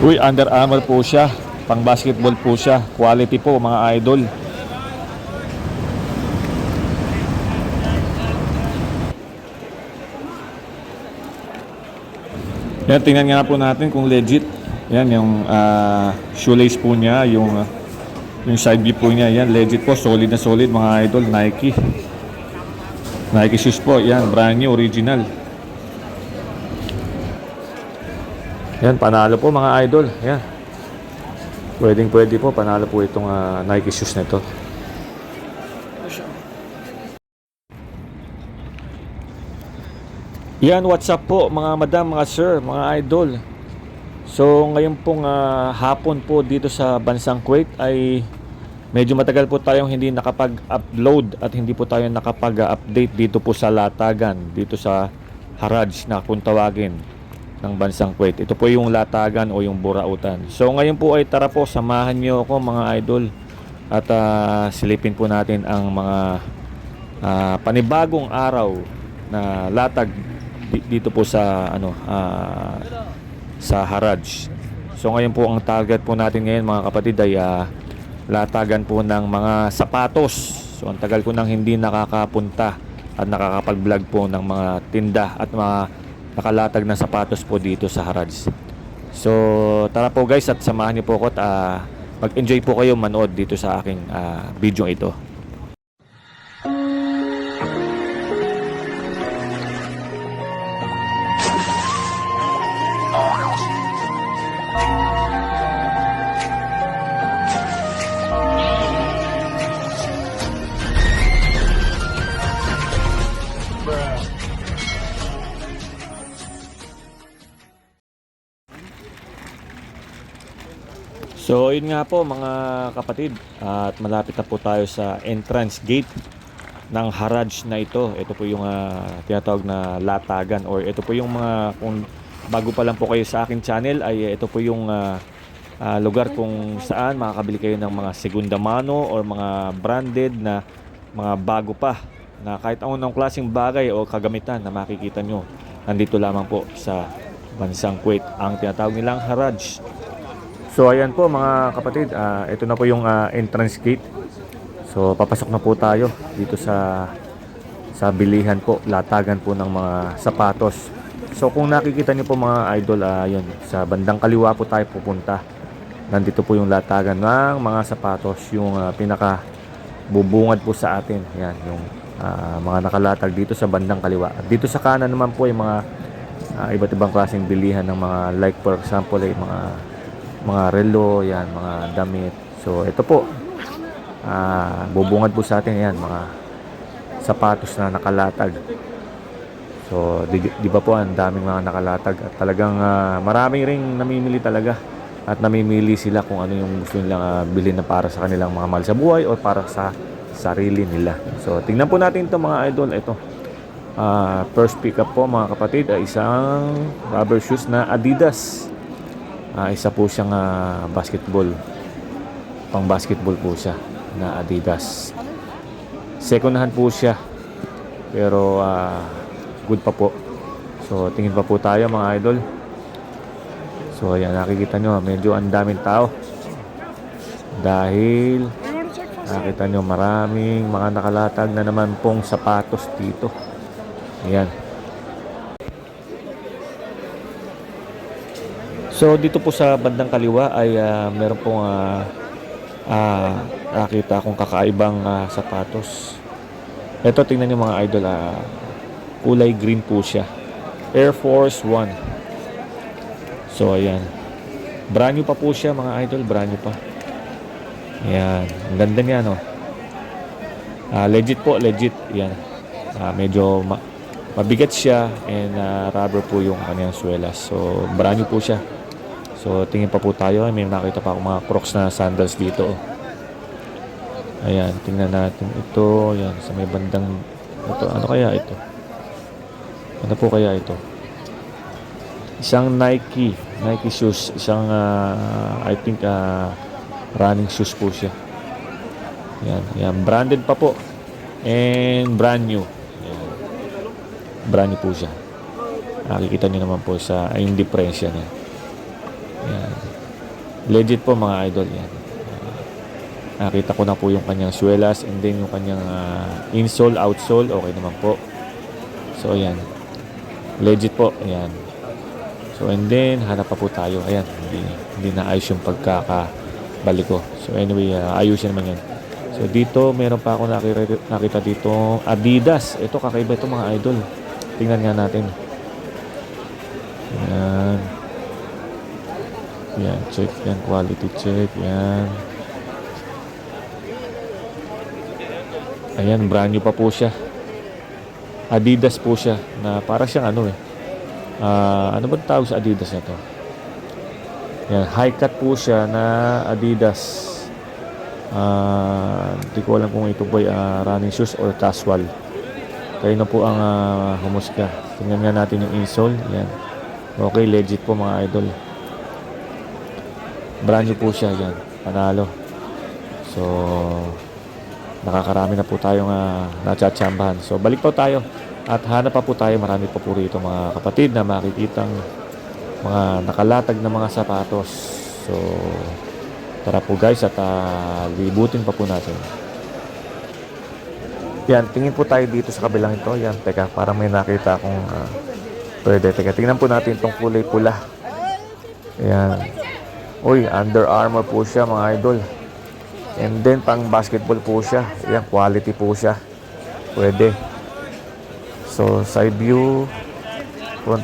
Uy, Under Armour po siya. Pang basketball po siya. Quality po mga idol. Yan, tingnan nga po natin kung legit. Yan, yung shoelace po niya, yung side view po niya. Yan, legit po. Solid na solid mga idol. Nike. Nike shoes po. Yan, brand new, original. Yan, panalo po mga idol. Yan. Pwede po, panalo po itong Nike shoes nito. Yan, what's up po mga madam, mga sir, mga idol. So ngayon pong hapon po dito sa bansang Kuwait ay medyo matagal po tayong hindi nakapag-upload at hindi po tayo nakapag-update dito po sa latagan, dito sa Haraj na kung tawagin ng bansang Kuwait. Ito po yung latagan o yung burautan. So ngayon po ay tara po, samahan niyo ako mga idol at silipin po natin ang mga panibagong araw na latag dito po sa sa Haraj. So ngayon po ang target po natin ngayon mga kapatid ay latagan po ng mga sapatos. So ang tagal ko nang hindi nakakapunta at nakakapag-vlog po ng mga tinda at mga nakalatag na sapatos po dito sa Haraj. So tara po guys at samahan niyo po ako at mag-enjoy po kayo manood dito sa aking video ito. So yun nga po mga kapatid, at malapit na po tayo sa entrance gate ng Haraj na ito. Ito po yung tinatawag na latagan, or ito po yung mga, kung bago pa lang po kayo sa aking channel, ay ito po yung lugar kung saan makakabili kayo ng mga segunda mano or mga branded na mga bago pa na kahit anong klaseng bagay o kagamitan na makikita nyo nandito lamang po sa bansang Kuwait, ang tinatawag nilang Haraj. So ayan po mga kapatid, ito na po yung entrance gate. So papasok na po tayo dito sa bilihan po, latagan po ng mga sapatos. So kung nakikita niyo po mga idol, yun, sa bandang kaliwa po tayo pupunta. Nandito po yung latagan ng mga sapatos, yung pinaka bubungad po sa atin. Yan, yung mga nakalatag dito sa bandang kaliwa. At dito sa kanan naman po yung mga iba't ibang klaseng bilihan ng mga, like for example ay mga relo, yan, mga damit. So ito po, bubungad po sa atin yan, mga sapatos na nakalatag. So di ba po ang daming mga nakalatag at talagang maraming ring namimili talaga at namimili sila kung ano yung gusto nilang bilhin na para sa kanilang mga mahal sa buhay o para sa sarili nila. So tingnan po natin ito mga idol. Ito, first pick up po mga kapatid ay isang rubber shoes na Adidas. Isa po siyang basketball, pang basketball po siya na Adidas. Second hand po siya, pero good pa po. So tingin pa po tayo mga idol. So ayan, nakikita nyo medyo ang daming tao dahil nakita nyo maraming mga nakalatag na naman pong sapatos dito. Ayan. So dito po sa bandang kaliwa ay meron pong nakita akong kakaibang sapatos. Ito, tingnan niyo mga idol, kulay green po siya. Air Force 1. So ayan, brand new pa po siya mga idol, brand new pa. Ayan, ang ganda niya, no? Legit po, legit. Ayan, medyo mabigat siya and rubber po yung kanyang swelas. So brand new po siya. So tingin pa po tayo, may nakita pa akong mga Crocs na sandals dito. Ayan, tingnan natin ito. Ayan, sa may bandang ito, ano kaya ito? Ano po kaya ito? Isang Nike shoes, isang I think running shoes po siya. Ayan, ayan, branded pa po and brand new. Ayan, brand new po siya. Nakikita niyo naman po sa yung diferensya niya. Ayan. Legit po mga idol yan. Nakita ko na po yung kanyang swelas and then yung kanyang insole, outsole, okay naman po. So ayan, legit po, ayan. So and then hanap pa po tayo, ayan, hindi na ayos yung pagkakabalik ko. So anyway, ayusin naman yan. So dito, meron pa ako nakita dito Adidas. Ito kakaiba ito mga idol. Tingnan nga natin. Ayan. Yan, check yan, quality check, yan. Ayan, brand new pa po siya. Adidas po siya na para siyang ano ano ba tawag sa Adidas na to? Yan, high cut po siya na Adidas. Hindi ko alam kung ito ba running shoes or casual. Kayo na po ang humusga. Tingnan nga natin yung insole. Yan. Okay, legit po mga idol. Brand new po siya. Yan, panalo. So nakakarami na po tayong natsatsambahan. So balik po tayo at hanap pa po tayo. Marami pa po rito mga kapatid na makikitang mga nakalatag na mga sapatos. So tara po guys at libutin pa po natin. Yan, tingin po tayo dito sa kabilang ito. Yan, teka, parang may nakita akong pwede. Teka, tingnan po natin itong kulay pula. Yan. Uy, Under Armour po siya mga idol. And then pang basketball po siya. Yan, quality po siya. Pwede. So side view, front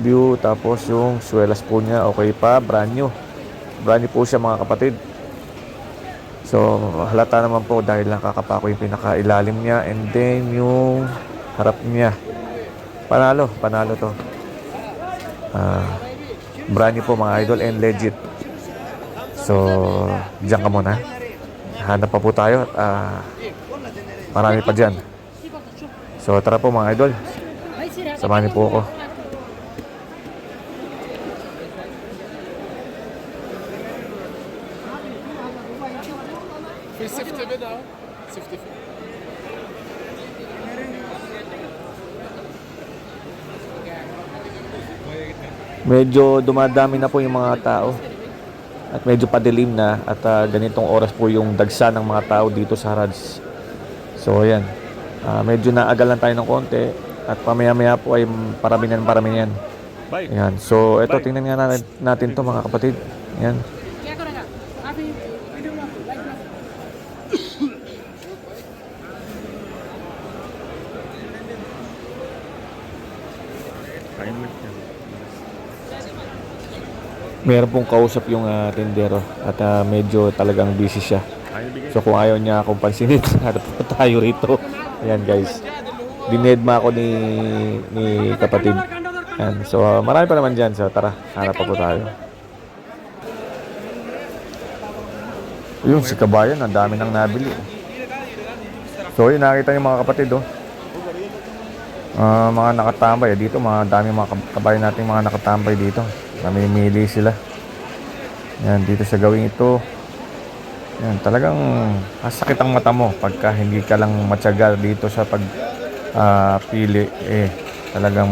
view, tapos yung swelas po niya okay pa, brand new. Brand new po siya mga kapatid. So halata naman po dahil nakakapako yung pinakailalim niya. And then yung harap niya, panalo to. Brand new po mga idol and legit. So diyan ka muna. Hanap pa po tayo. Marami pa dyan. So tara po mga idol, samahan niyo po ako. Medyo dumadami na po yung mga tao at medyo padilim na at ganitong oras po yung dagsa ng mga tao dito sa Harads. So ayan, medyo naagalan tayo ng konti at pamaya-maya po ay parami yan. Ayan, so ito tingnan nga natin to mga kapatid. Ayan. Meron pong kausap yung tindero at medyo talagang busy siya. So kung ayaw niya akong pansinin, hanap po tayo rito. Ayan guys, dinedma ako ni kapatid. Ayan. So marami pa naman dyan. So tara, hanap pa po tayo. Yung si Kabayan, ang dami nang nabili. So yun, nakita niyo mga kapatid mga nakatambay dito, mga dami mga kabayan natin mga nakatambay dito. Namimili sila. Yan, dito sa gawing ito. Yan, talagang sakit ang mata mo pagka hindi ka lang matyaga dito sa pili. Talagang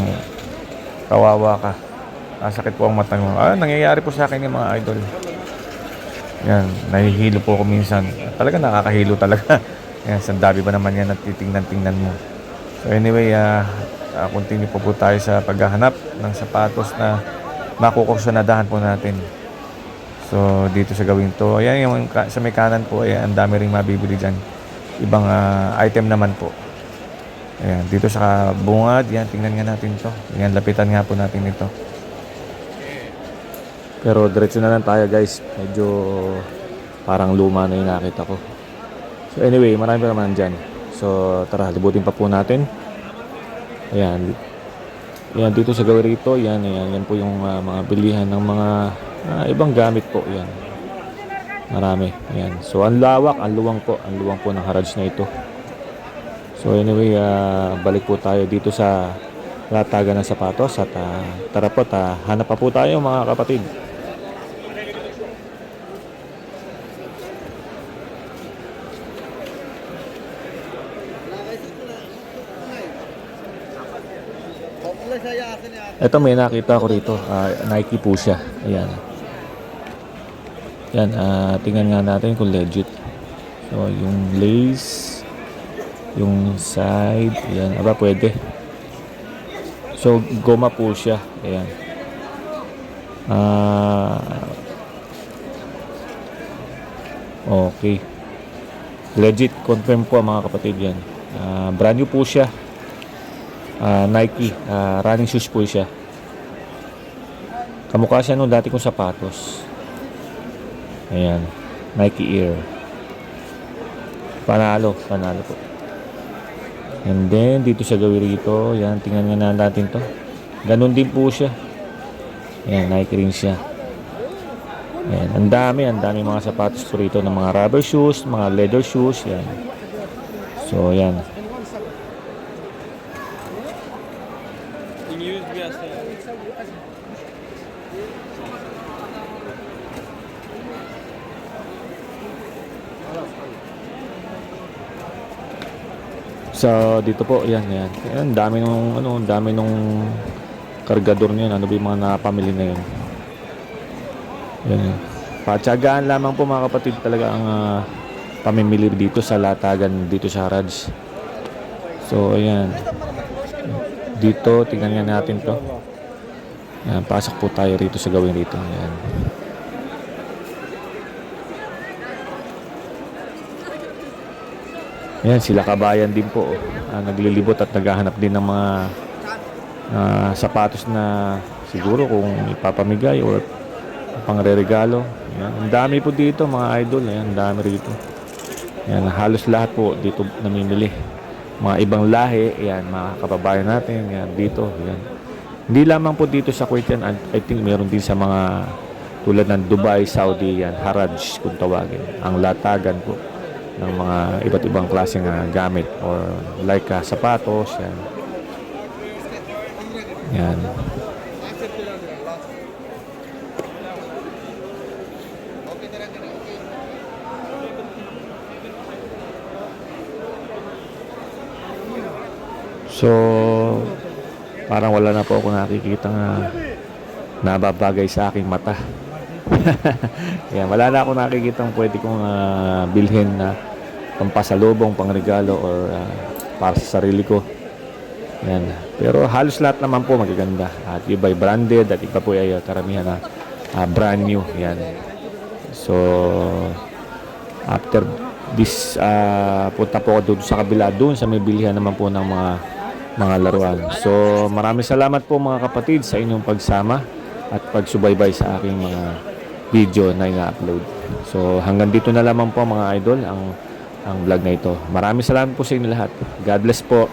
kawawa ka. Sakit po ang mata mo. Nangyayari po sa akin yung mga idol. Yan, nahihilo po ako minsan. Talagang nakakahilo talaga. Yan, sandabi ba naman yan at titingnan mo. So anyway, continue po tayo sa paghahanap ng sapatos na makukursunadahan po natin. So dito sa gawin to, ayan yung sa may kanan po, ayan, ang dami ring mabibili dyan. Ibang item naman po. Ayan, dito sa bungad, yan, tingnan nga natin to. Ayan, lapitan nga po natin ito. Pero diretso na lang tayo guys. Medyo parang luma na yung nakita ko. So anyway, marami pa naman dyan. So tara, libutin pa po natin. Ayan. Yan, dito sa gawin rito, yan po yung mga bilihan ng mga ibang gamit po, yan. Marami, yan. So ang luwang po ng Harads na ito. So anyway, balik po tayo dito sa latagan ng sapatos at tara po, hanap pa po tayo mga kapatid. Ito may nakita ko rito, Nike po siya. Ayan. Yan, tingnan nga natin kung legit. So, yung lace, yung side, yan, aba pwede. So, goma po siya. Ayan. Okay. Legit, confirm po mga kapatid yan. Brand new po siya. Nike, running shoes po siya. Kamukha siya nung dati kong sapatos. Ayan, Nike Air. Panalo po. And then, dito sa gawin rito, yan, tingnan nga natin to. Ganun din po siya. Ayan, Nike rin siya. Ayan, ang dami mga sapatos po rito ng mga rubber shoes, mga leather shoes, yan. So, yan. So, dito po, yan. Ayan, dami nung kargador niyan. Ano ba yung mga napamili na yun? Yan. Patsagaan lamang po mga kapatid talaga ang pamimili dito sa latagan dito sa Harrods. So, ayan. Dito, tingnan nga natin to. Ayan, pasok po tayo rito sa gawin rito. Ayan. Ayan, sila kabayan din po. Naglilibot at naghahanap din ng mga sapatos na siguro kung ipapamigay or pangre-regalo. Ayan, ang dami po dito mga idol. Ayan, ang dami rito. Ayan, halos lahat po dito namimili. Mga ibang lahi, ayan, mga kababayan natin, ayan, dito, ayan. Hindi lamang po dito sa Kuwait yan, I think meron din sa mga tulad ng Dubai, Saudi, yan, Haraj kung tawagin. Ang latagan po ng mga iba't ibang klaseng gamit or like sapatos, yan. Yan. So, parang wala na po ako nakikita nga nababagay sa aking mata. Yan, wala na ako nakikita pwede kong bilhin na pampasalubong, pangregalo or para sa sarili ko. Yan. Pero halos lahat naman po magaganda. At iba ay branded at iba po ay karamihan na brand new. Yan. So, after this, punta po ako doon sa kabila, doon sa may bilihan naman po ng mga laruan. So, maraming salamat po mga kapatid sa inyong pagsama at pagsubaybay sa aking mga video na ina-upload. So, hanggang dito na lamang po mga idol ang vlog na ito. Maraming salamat po sa inyo lahat. God bless po.